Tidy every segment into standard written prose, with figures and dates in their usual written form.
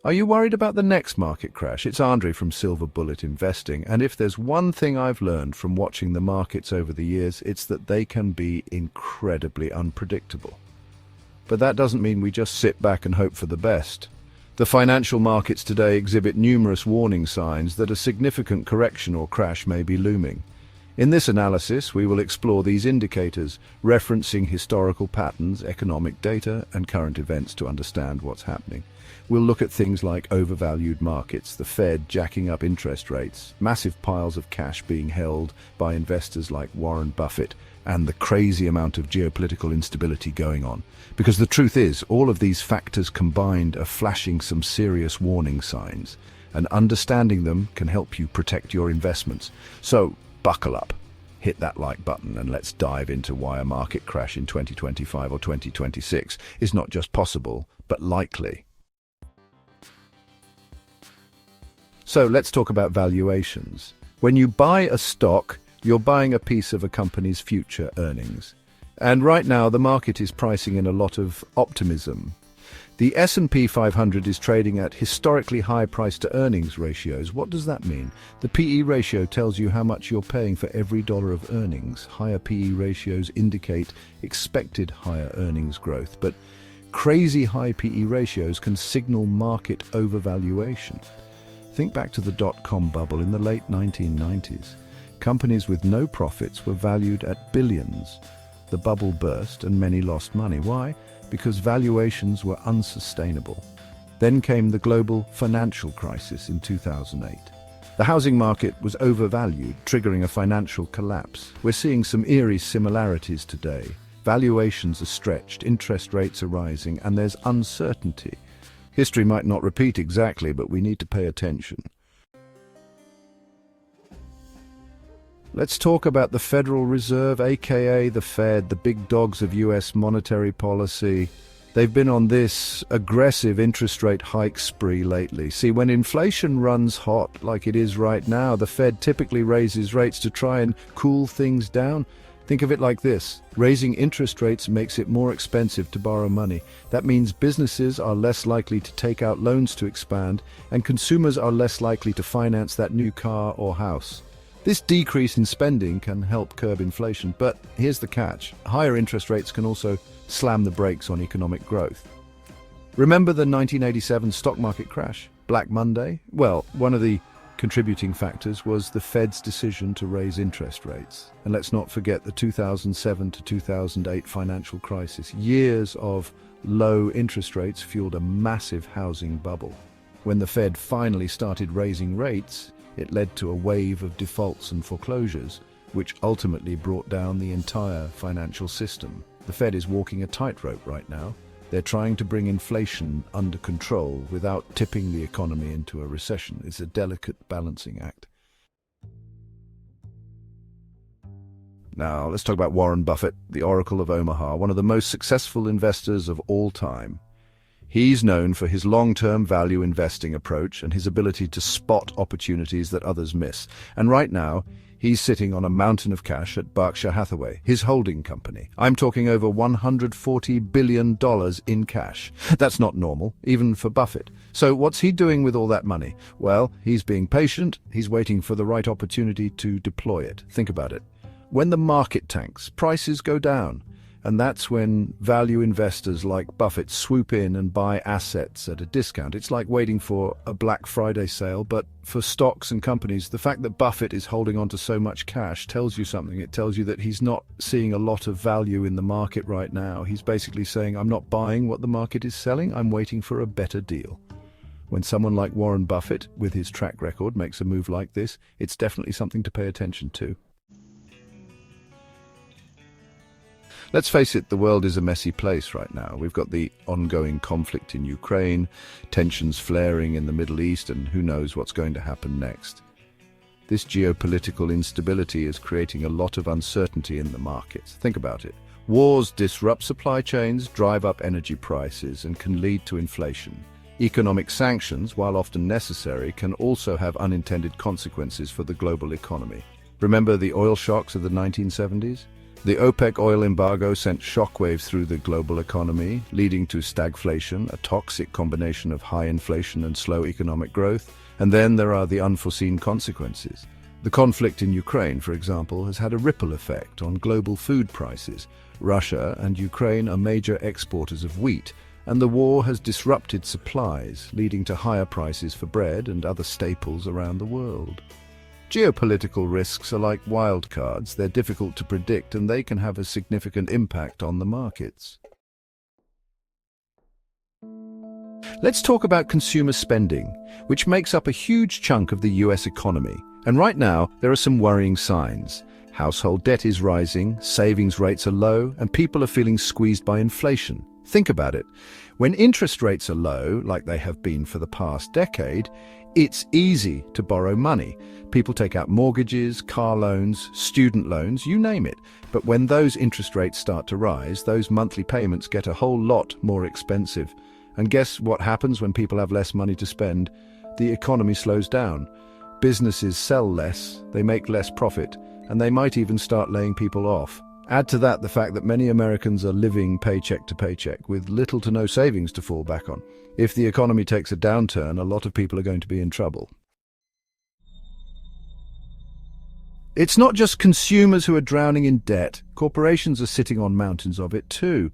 Are you worried about the next market crash? It's Andre from Silver Bullet Investing, and if there's one thing I've learned from watching the markets over the years, it's that they can be incredibly unpredictable. But that doesn't mean we just sit back and hope for the best. The financial markets today exhibit numerous warning signs that a significant correction or crash may be looming. In this analysis, we will explore these indicators, referencing historical patterns, economic data, and current events to understand what's happening. We'll look at things like overvalued markets, the Fed jacking up interest rates, massive piles of cash being held by investors like Warren Buffett, and the crazy amount of geopolitical instability going on. Because the truth is, all of these factors combined are flashing some serious warning signs, and understanding them can help you protect your investments. So, buckle up, hit that like button, and let's dive into why a market crash in 2025 or 2026 is not just possible, but likely. So let's talk about valuations. When you buy a stock, you're buying a piece of a company's future earnings. And right now, the market is pricing in a lot of optimism. The S&P 500 is trading at historically high price-to-earnings ratios. What does that mean? The PE ratio tells you how much you're paying for every dollar of earnings. Higher PE ratios indicate expected higher earnings growth, but crazy high PE ratios can signal market overvaluation. Think back to the dot-com bubble in the late 1990s. Companies with no profits were valued at billions. The bubble burst and many lost money. Why? Because valuations were unsustainable. Then came the global financial crisis in 2008. The housing market was overvalued, triggering a financial collapse. We're seeing some eerie similarities today. Valuations are stretched, interest rates are rising, and there's uncertainty. History might not repeat exactly, but we need to pay attention. Let's talk about the Federal Reserve, aka the Fed, the big dogs of US monetary policy. They've been on this aggressive interest rate hike spree lately. See, when inflation runs hot like it is right now, the Fed typically raises rates to try and cool things down. Think of it like this. Raising interest rates makes it more expensive to borrow money. That means businesses are less likely to take out loans to expand, and consumers are less likely to finance that new car or house. This decrease in spending can help curb inflation, but here's the catch. Higher interest rates can also slam the brakes on economic growth. Remember the 1987 stock market crash? Black Monday? Well, one of the contributing factors was the Fed's decision to raise interest rates. And let's not forget the 2007 to 2008 financial crisis. Years of low interest rates fueled a massive housing bubble. When the Fed finally started raising rates, it led to a wave of defaults and foreclosures, which ultimately brought down the entire financial system. The Fed is walking a tightrope right now. They're trying to bring inflation under control without tipping the economy into a recession. It's a delicate balancing act. Now, let's talk about Warren Buffett, the Oracle of Omaha, one of the most successful investors of all time. He's known for his long-term value investing approach and his ability to spot opportunities that others miss. And right now, he's sitting on a mountain of cash at Berkshire Hathaway, his holding company. I'm talking over $140 billion in cash. That's not normal, even for Buffett. So what's he doing with all that money? Well, he's being patient. He's waiting for the right opportunity to deploy it. Think about it. When the market tanks, prices go down. And that's when value investors like Buffett swoop in and buy assets at a discount. It's like waiting for a Black Friday sale, but for stocks and companies, the fact that Buffett is holding on to so much cash tells you something. It tells you that he's not seeing a lot of value in the market right now. He's basically saying, I'm not buying what the market is selling, I'm waiting for a better deal. When someone like Warren Buffett, with his track record, makes a move like this, it's definitely something to pay attention to. Let's face it, the world is a messy place right now. We've got the ongoing conflict in Ukraine, tensions flaring in the Middle East, and who knows what's going to happen next. This geopolitical instability is creating a lot of uncertainty in the markets. Think about it. Wars disrupt supply chains, drive up energy prices, and can lead to inflation. Economic sanctions, while often necessary, can also have unintended consequences for the global economy. Remember the oil shocks of the 1970s? The OPEC oil embargo sent shockwaves through the global economy, leading to stagflation, a toxic combination of high inflation and slow economic growth. And then there are the unforeseen consequences. The conflict in Ukraine, for example, has had a ripple effect on global food prices. Russia and Ukraine are major exporters of wheat, and the war has disrupted supplies, leading to higher prices for bread and other staples around the world. Geopolitical risks are like wildcards. They're difficult to predict, and they can have a significant impact on the markets. Let's talk about consumer spending, which makes up a huge chunk of the US economy. And right now, there are some worrying signs. Household debt is rising, savings rates are low, and people are feeling squeezed by inflation. Think about it. When interest rates are low, like they have been for the past decade, it's easy to borrow money. People take out mortgages, car loans, student loans, you name it. But when those interest rates start to rise, those monthly payments get a whole lot more expensive. And guess what happens when people have less money to spend? The economy slows down. Businesses sell less, they make less profit, and they might even start laying people off. Add to that the fact that many Americans are living paycheck to paycheck with little to no savings to fall back on. If the economy takes a downturn, a lot of people are going to be in trouble. It's not just consumers who are drowning in debt. Corporations are sitting on mountains of it too.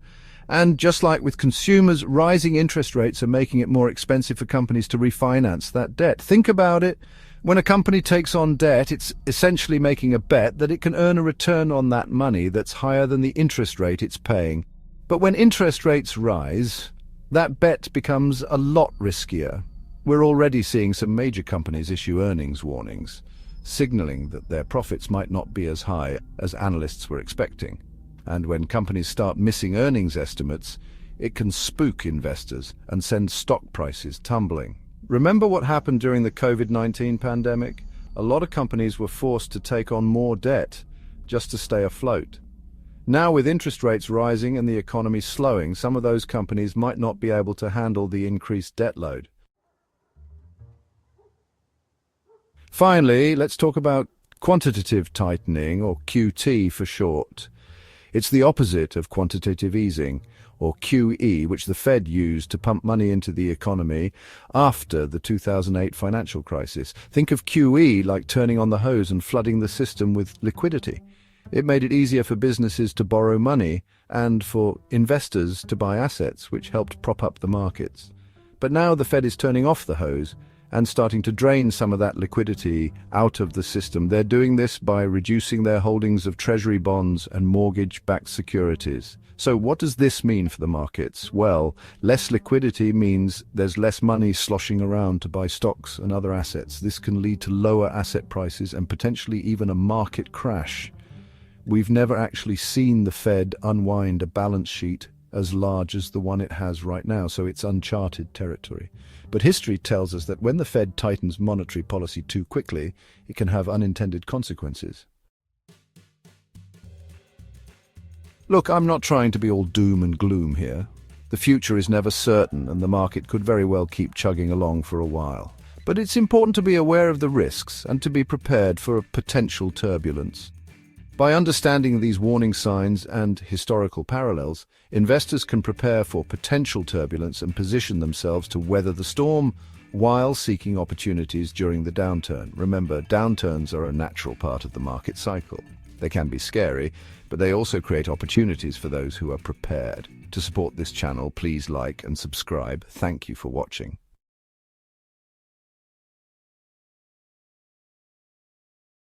And just like with consumers, rising interest rates are making it more expensive for companies to refinance that debt. Think about it. When a company takes on debt, it's essentially making a bet that it can earn a return on that money that's higher than the interest rate it's paying. But when interest rates rise, that bet becomes a lot riskier. We're already seeing some major companies issue earnings warnings, signaling that their profits might not be as high as analysts were expecting. And when companies start missing earnings estimates, it can spook investors and send stock prices tumbling. Remember what happened during the COVID-19 pandemic? A lot of companies were forced to take on more debt just to stay afloat. Now, with interest rates rising and the economy slowing, some of those companies might not be able to handle the increased debt load. Finally, let's talk about quantitative tightening, or QT for short. It's the opposite of quantitative easing, or QE, which the Fed used to pump money into the economy after the 2008 financial crisis. Think of QE like turning on the hose and flooding the system with liquidity. It made it easier for businesses to borrow money and for investors to buy assets, which helped prop up the markets. But now the Fed is turning off the hose and starting to drain some of that liquidity out of the system. They're doing this by reducing their holdings of treasury bonds and mortgage-backed securities. So what does this mean for the markets? Well, less liquidity means there's less money sloshing around to buy stocks and other assets. This can lead to lower asset prices and potentially even a market crash. We've never actually seen the Fed unwind a balance sheet as large as the one it has right now, so it's uncharted territory. But history tells us that when the Fed tightens monetary policy too quickly, it can have unintended consequences. Look, I'm not trying to be all doom and gloom here. The future is never certain, and the market could very well keep chugging along for a while. But it's important to be aware of the risks and to be prepared for a potential turbulence. By understanding these warning signs and historical parallels, investors can prepare for potential turbulence and position themselves to weather the storm while seeking opportunities during the downturn. Remember, downturns are a natural part of the market cycle. They can be scary, but they also create opportunities for those who are prepared. To support this channel, please like and subscribe. Thank you for watching.